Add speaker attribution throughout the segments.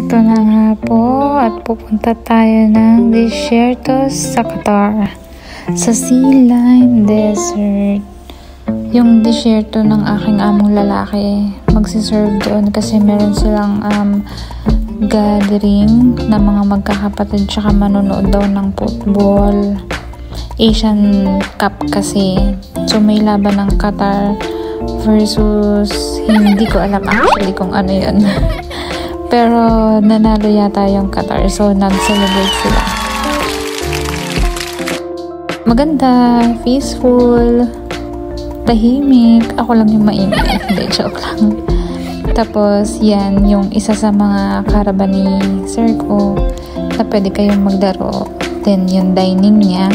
Speaker 1: Ito na nga po at pupunta tayo ng desierto sa Qatar, sa Sea Lime Desert. Yung desierto ng aking among lalaki, magsiserve doon kasi meron silang gathering na mga magkakapatid tsaka manonood daw ng football. Asian Cup kasi. So may laban ng Qatar versus hindi ko alam actually kung ano yun. Pero nanalo yata yung Qatar, so nag-celebrate sila. Maganda, peaceful, tahimik. Ako lang yung maingay. Hindi, joke lang. Tapos yan yung isa sa mga caravan ni sir ko na pwede kayong maglaro. Then yung dining niya.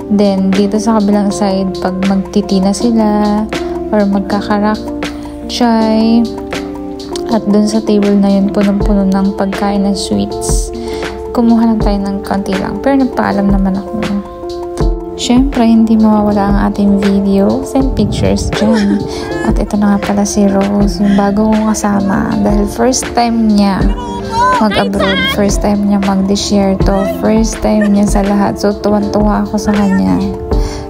Speaker 1: Then dito sa kabilang side, pag magtitina sila or magkakarak chai, at dun sa table na yun, punong-puno ng pagkain ng sweets. Kumuha lang tayo ng konti lang. Pero nagpaalam naman ako. Siyempre, hindi mawawala ang ating videos and pictures dyan. At ito na nga pala si Rose, yung bago kong kasama. Dahil first time niya mag-abroad, first time niya mag-desierto, first time niya sa lahat. So, tuwan-tuwa ako sa kanya.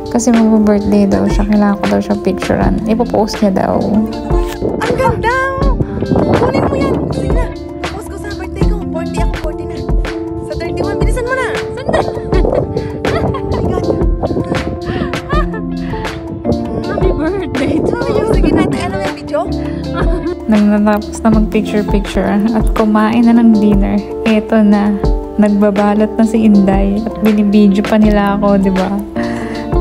Speaker 1: Kasi mag-birthday daw siya, kailangan ko daw siya picturean. Ipopost niya daw.
Speaker 2: Ang ganda! Kunin mo yan! Sige na! Post ko sa birthday ko. 40 ako, 40 na. Sa 31, bilisan mo na! Sanda! Oh my God! Happy birthday to you! Sige na, ano yung video?
Speaker 1: Nagtatapos na mag-picture-picture at kumain na ng dinner. Eto na, nagbabalot na si Inday at binibidyo pa nila ako, diba?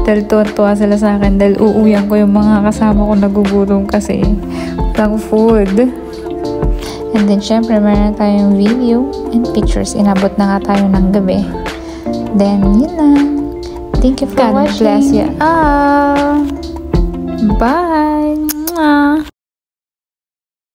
Speaker 1: Dahil tuwa sila sa akin dahil uuwian ko yung mga kasama ko nagugutom kasi walang food. And then syempre meron tayong video and pictures. Inabot na nga tayo ng gabi. Then yun lang. Thank you for watching. God bless you. Bye!